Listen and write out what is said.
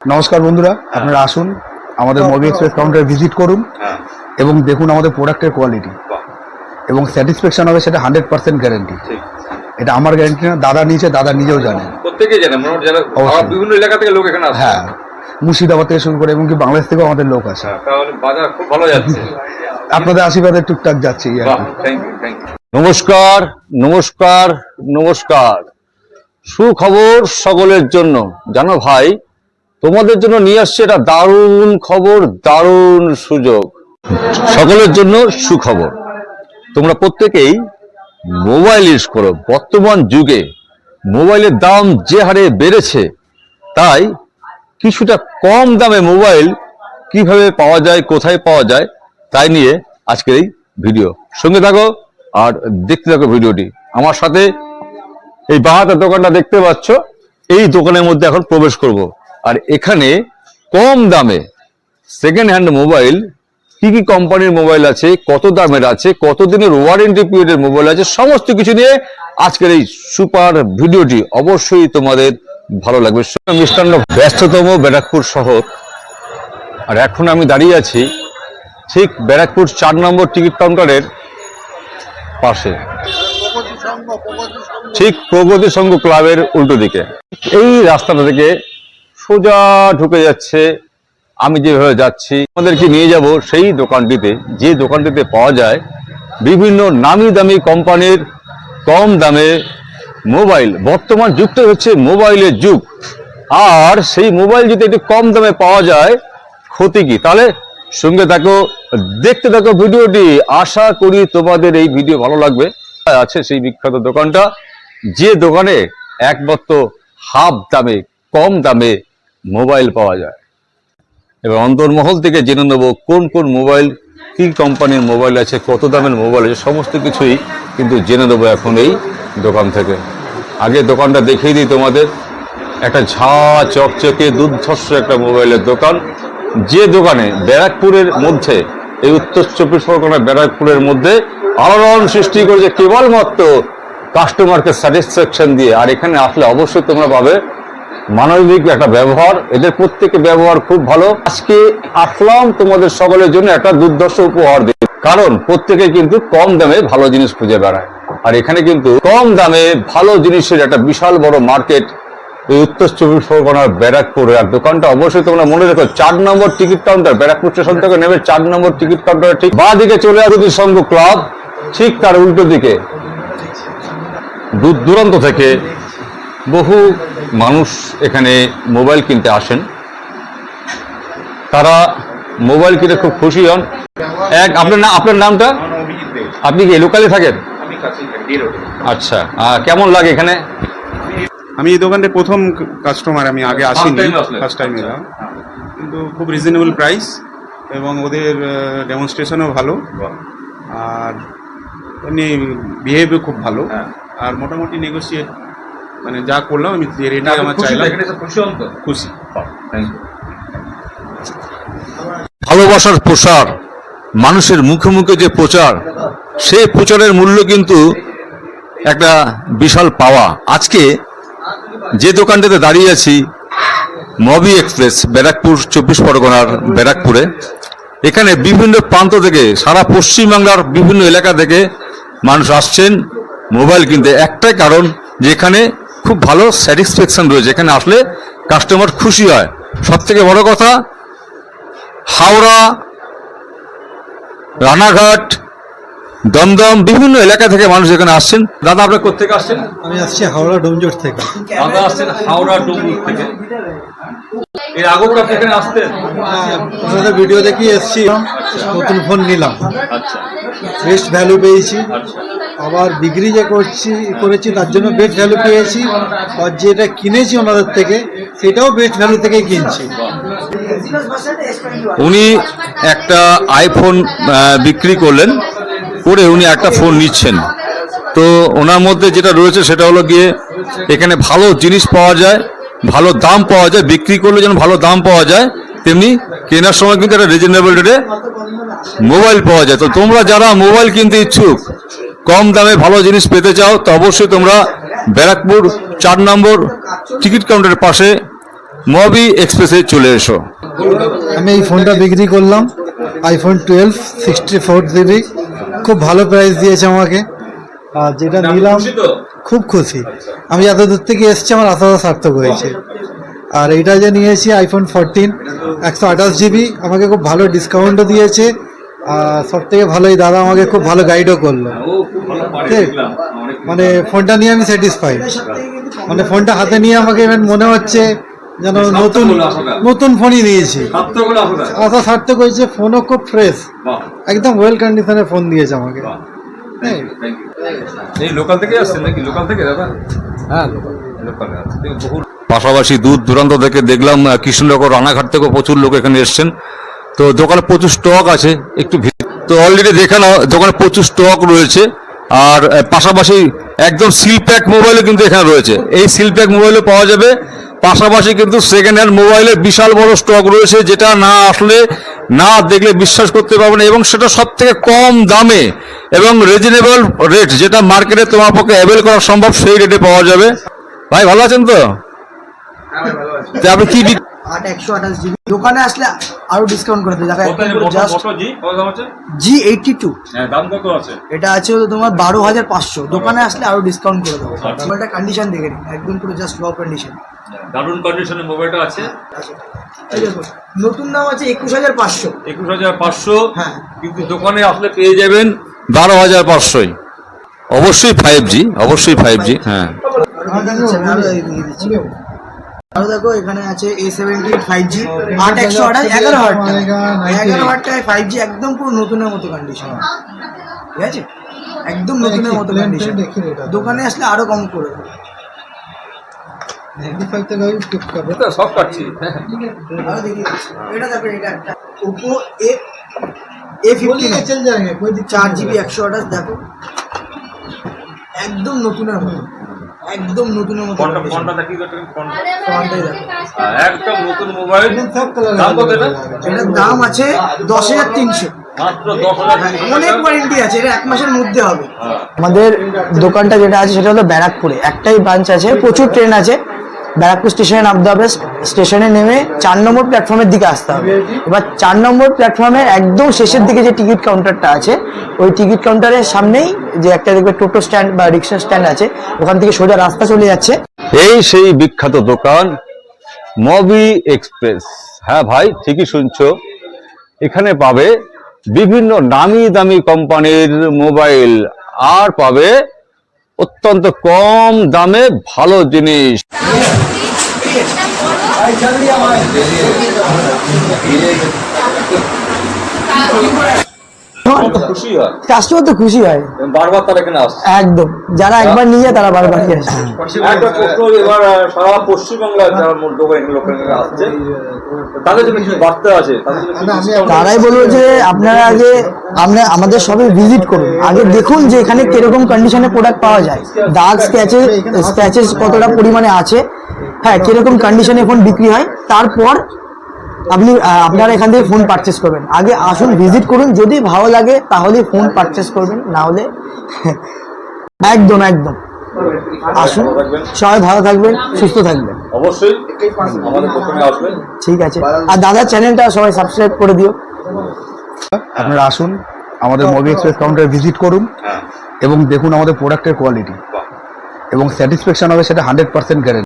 নমস্কার বন্ধুরা, আপনারা আসুন আমাদের মবি এক্সপ্রেস কাউন্টারে ভিজিট করুন এবং দেখুন আমাদের প্রোডাক্টের কোয়ালিটি এবং স্যাটিসফ্যাকশন হবে, সেটা 100% গ্যারান্টি। এটা আমার গ্যারান্টি না, দাদা নিয়েছে, দাদা নিজেও জানেন, প্রত্যেকেই জানে, যারা বিভিন্ন এলাকা থেকে লোক এখানে আসে। হ্যাঁ, মুর্শিদাবাদ থেকে শুরু করে এমনকি বাংলাদেশ থেকেও আমাদের লোক আসে। তাহলে বাজার খুব ভালো যাচ্ছে, আপনাদের আশীর্বাদে টুকটাক যাচ্ছে। নমস্কার নমস্কার নমস্কার, সুখবর সকলের জন্য। জানো ভাই, তোমাদের জন্য নিয়ে আসছে এটা দারুণ খবর, দারুণ সুযোগ। সকলের জন্য সুখবর, তোমরা প্রত্যেকেই মোবাইল ইউজ করো। বর্তমান যুগে মোবাইলের দাম যে হারে বেড়েছে, তাই কিছুটা কম দামে মোবাইল কিভাবে পাওয়া যায়, কোথায় পাওয়া যায়, তাই নিয়ে আজকের এই ভিডিও। সঙ্গে থাকো আর দেখতে থাকো ভিডিওটি। আমার সাথে এই বাহাতের দোকানটা দেখতে পাচ্ছ, এই দোকানের মধ্যে এখন প্রবেশ করব। আর এখানে কম দামে সেকেন্ড হ্যান্ড মোবাইল, কি কি কোম্পানির মোবাইল আছে, কত দামের আছে, কতদিনের ওয়ারেন্টি পিরিয়ডের মোবাইল আছে, সমস্ত কিছু নিয়ে আজকের এই সুপার ভিডিওটি অবশ্যই তোমাদের ভালো লাগবে। মিষ্টান্ন ব্যস্ততম ব্যারাকপুর শহর, আর এখন আমি দাঁড়িয়ে আছি ঠিক ব্যারাকপুর 4 নম্বর টিকিট কাউন্টারের পাশে, ঠিক প্রগতি সংঘ ক্লাবের উল্টো দিকে। এই রাস্তাটা থেকে সোজা ঢুকে যাচ্ছে, আমি যেভাবে যাচ্ছি আমাদেরকে নিয়ে যাব সেই দোকানটিতে, যে দোকানটিতে পাওয়া যায় বিভিন্ন নামি দামি কোম্পানির কম দামে মোবাইল। বর্তমান যুগটা হচ্ছে মোবাইলের যুগ, আর সেই মোবাইল যদি একটু কম দামে পাওয়া যায়, ক্ষতি কি? তাহলে সঙ্গে থাকো, দেখতে থাকো ভিডিওটি। আশা করি তোমাদের এই ভিডিও ভালো লাগবে। আছে সেই বিখ্যাত দোকানটা, যে দোকানে একমাত্র হাফ দামে, কম দামে মোবাইল পাওয়া যায়। এবার অন্তর্মহল থেকে জেনে নেবো কোন কোন মোবাইল, কি কোম্পানির মোবাইল আছে, কত দামের মোবাইল আছে, সমস্ত কিছুই কিন্তু জেনে দেবো এখন এই দোকান থেকে। আগে দোকানটা দেখিয়ে দিই তোমাদের। একটা ঝা চকচকে দুর্ধর্ষ একটা মোবাইলের দোকান, যে দোকানে ব্যারাকপুরের মধ্যে, এই উত্তর 24 পরগনা ব্যারাকপুরের মধ্যে আলোড়ন সৃষ্টি করেছে কেবলমাত্র কাস্টমারকে স্যাটিসফ্যাকশন দিয়ে। আর এখানে আসলে অবশ্যই তোমরা পাবে মানবিক একটা ব্যবহার, এদের প্রত্যেকের ব্যবহার খুব ভালো। আজকে আসলাম তোমাদের সকলের জন্য একটা দুর্ধর্ষ উপহার দিই, কারণ প্রত্যেকে কিন্তু কম দামে ভালো জিনিস খুঁজে বেড়ায়। আর এখানে কিন্তু কম দামে ভালো জিনিসের একটা বিশাল বড় মার্কেট এই উত্তর 24 পরগনার ব্যারাকপুরে। আর দোকানটা অবশ্যই তোমরা মনে রেখো, 4 নম্বর টিকিট কাউন্টার, ব্যারাকপুর স্টেশন থেকে নেমে 4 নম্বর টিকিট কাউন্টারে ঠিক বাঁ দিকে চলে আসবে সংঘ ক্লাব, ঠিক তার উল্টো দিকে। দূর দূরান্ত থেকে বহু মানুষ এখানে মোবাইল কিনতে আসেন, তারা মোবাইল কিনে খুব খুশি হন। আপনার নামটা? আপনি কি লোকালে থাকেন? আচ্ছা, কেমন লাগে এখানে? আমি এই দোকানের প্রথম কাস্টমার, আমি আগে আসিনি, ফার্স্ট টাইম এলাম। কিন্তু খুব রিজনেবল প্রাইস এবং ওদের ডেমনস্ট্রেশনও ভালো, আর এমনি বিহেভিও খুব ভালো। আর মোটামুটি নেগোসিয়েট, মানে যা করলাম আমি রেটে আমার চাইলাম। খুশি। ভালোবাসার প্রসার, মানুষের মুখে মুখে যে প্রচার, সেই প্রচারের মূল্য কিন্তু একটা বিশাল পাওয়া। আজকে যে দোকানটাতে দাঁড়িয়ে আছি, মবি এক্সপ্রেস, ব্যারাকপুর 24 পরগনার ব্যারাকপুরে, এখানে বিভিন্ন প্রান্ত থেকে, সারা পশ্চিমবাংলার বিভিন্ন এলাকা থেকে মানুষ আসছেন মোবাইল কিনতে। একটাই কারণ, যেখানে খুব ভালো স্যাটিসফ্যাকশন রয়েছে, এখানে আসলে কাস্টমার খুশি হয়। সব থেকে বড় কথা, হাওড়া, রানাঘাট, দমদম, বিভিন্ন এলাকা থেকে মানুষ এখানে আসছেন। দাদা, আপনার কোথেকে আসছেন? আমি আসছি হাওড়া ডোমজোর থেকে। দাদা আসছেন হাওড়া ডোমজোর থেকে। এর আগেও আপনি এখানে আসতেন? আপনাদের ভিডিও দেখি এসছি, নতুন ফোন নিলাম, আচ্ছা, বেস্ট ভ্যালু পেয়েছি। আচ্ছা, আবার বিক্রি যে করেছি তার জন্য বেস্ট ভ্যালু পেয়েছি। আর যেটা কিনেছি ওনাদের থেকে, সেটাও বেস্ট ভ্যালু থেকেই কিনছি। উনি একটা আইফোন বিক্রি করলেন, করে উনি একটা ফোন নিচ্ছেন। তো ওনার মধ্যে যেটা রয়েছে সেটা হলো গিয়ে, এখানে ভালো জিনিস পাওয়া যায়, ভালো দাম পাওয়া যায়। বিক্রি করলে যেন ভালো দাম পাওয়া যায়, তেমনি কেনার সময় কিন্তু একটা রিজনেবল রেটে মোবাইল পাওয়া যায়। তো তোমরা যারা মোবাইল কিনতে ইচ্ছুক, কম দামে ভালো জিনিস পেতে চাও, তো অবশ্যই তোমরা ব্যারাকপুর 4 নম্বর টিকিট কাউন্টারের পাশে মবি এক্সপ্রেসে চলে এসো। আমি এই ফোনটা বিক্রি করলাম, আইফোন 12 64 জিবি, খুব ভালো প্রাইস দিয়েছে আমাকে। আর যেটা নিলাম খুব খুশি, আমি এত দূর থেকে এসেছি, আমার আশা সার্থক হয়েছে। আর এইটা যে নিয়েছি আইফোন 14 128 জিবি, আমাকে খুব ভালো ডিসকাউন্টও দিয়েছে। আর সব থেকে ভালো এই দাদা আমাকে খুব ভালো গাইডও করলো। ঠিক, মানে ফোনটা নিয়ে আমি স্যাটিসফাইড। মানে ফোনটা হাতে নিয়ে আমাকে এমন মনে হচ্ছে যেন নতুন নতুন ফোনই নিয়েছি, আশা সার্থক হয়েছে। ফোনও খুব ফ্রেশ, একদম ওয়েল কন্ডিশনের ফোন দিয়েছে আমাকে। হ্যাঁ, এই লোকাল থেকে আসছেন নাকি? লোকাল থেকে দাদা? হ্যাঁ, লোকালে আছে বহু। পাশাপাশি দূর দূরান্ত থেকে দেখলাম কৃষ্ণনগর রানাঘাট থেকে প্রচুর লোক এখানে এসছেন। তো দোকানে প্রচুর স্টক আছে, একটু তো অলরেডি দেখে নাও, দোকানে প্রচুর স্টক রয়েছে। আর পাশাপাশি একদম সিল প্যাক মোবাইলও কিন্তু এখানে রয়েছে, এই সিল প্যাক মোবাইলও পাওয়া যাবে। পাশাপাশি কিন্তু সেকেন্ড হ্যান্ড মোবাইলের বিশাল বড় স্টক রয়েছে, যেটা না আসলে না দেখলে বিশ্বাস করতে পারবে না, এবং সেটা সব থেকে কম দামে এবং রিজনেবল রেট, যেটা মার্কেটে তোমার পক্ষে অ্যাভেল করা সম্ভব, সেই রেটে পাওয়া যাবে। ভাই ভালো আছেন তো? তো আপনি কি 128 জিবি দোকানে আসলে আরো ডিসকাউন্ট করে দেবে। জাস্ট G82 দাম কত আছে? এটা আছে হলো তোমার 12,500, দোকানে আসলে আরো ডিসকাউন্ট করে দেবো। মোবাইলটা কন্ডিশন দেখে নিন, একদম পুরো জাস্ট র কন্ডিশন, দারুণ কন্ডিশনের মোবাইলটা আছে। এই দেখুন নতুন দাম আছে 21,500। 21,500, হ্যাঁ। কিন্তু দোকানে আসলে পেয়ে যাবেন 12,500। অবশ্যই 5G, অবশ্যই 5G। হ্যাঁ, আরো দেখিয়ে দিচ্ছি। আরো দেখো এখানে আছে A70 5G 8128 11 টাকায় 5G, একদম পুরো নতুনের মতো কন্ডিশন। ঠিক আছে, একদম নতুনের মতো কন্ডিশন। দোকানে আসলে আরো কম করে দেবো। এটা সব কাটছি। আরো দেখিয়ে দিচ্ছি। এটা দেখো, এটা একটা Oppo A15 4GB 128, দেখো একদম নতুনের মতো, একদম নতুনের মতো ফোনটা condition। ফোনটা দেখি তো, ফোনটা ফোনটাই দেখো, একদম নতুন মোবাইল। দাম কত এটা? এটার দাম আছে 10,300। মাত্র 10,000। অনেক ওয়ারেন্টি আছে, এটা 1 মাসের মধ্যে হবে। আমাদের দোকানটা যেটা আছে সেটা হলো ব্যারাকপুরে, একটাই ব্রাঞ্চ আছে, প্রচুর ট্রেন আছে। ব্যারাকপুর স্টেশনে নামতে হবে, স্টেশনে নেমে 4 নম্বর প্ল্যাটফর্মের দিকে আসতে হবে। এবার 4 নম্বর প্ল্যাটফর্মের একদম শেষের দিকে যে টিকিট কাউন্টারটা আছে, ওই টিকিট কাউন্টারের সামনেই যে একটা দেখবে টোটো স্ট্যান্ড বা রিক্সা স্ট্যান্ড আছে, ওখান থেকে সোজা রাস্তা চলে যাচ্ছে। এই সেই বিখ্যাত দোকান মবি এক্সপ্রেস। হ্যাঁ ভাই, ঠিকই শুনছো, এখানে পাবে বিভিন্ন নামি দামি কোম্পানির মোবাইল, আর পাবে অত্যন্ত কম দামে ভালো জিনিস। খুশি হয়, কাস্টমার তো খুশি হয় বারবার তারা এখানে আসছে। একদম, যারা একবার নিয়ে যায় তারা বারবার আসে। একটা প্রশ্ন, এবার সারা পশ্চিমবাংলার যারা দোকান লোক আসছে, তাদের জন্য কি বার্তা আছে? তাদের জন্য কি discount? তারাই বলবো যে আপনারা আগে আমাদের সবে ভিজিট করুন, আগে দেখুন যে এখানে কিরকম কন্ডিশনে প্রোডাক্ট পাওয়া যায়, দাগ স্ক্র্যাচেস কতটা পরিমাণে আছে, হ্যাঁ কিরকম কন্ডিশনে ফোন বিক্রি হয়, তারপর আপনারা এখান থেকে ফোন পারচেস করবেন। আগে আসুন, ভিজিট করুন, যদি ভালো লাগে তাহলে ফোন পারচেস করবেন, না হলে একদম একদম আসুন। সবাই ভালো থাকবেন, সুস্থ থাকবেন, অবশ্যই আমাদের দোকানে আসবেন। ঠিক আছে। আর দাদার চ্যানেলটা সবাই সাবস্ক্রাইব করে দিও। আপনারা আসুন, আমাদের মবি এক্সপ্রেস কাউন্টারে ভিজিট করুন এবং দেখুন আমাদের প্রোডাক্টের কোয়ালিটি, এবং স্যাটিসফ্যাকশন হবে সেটা 100% গ্যারেন্টি।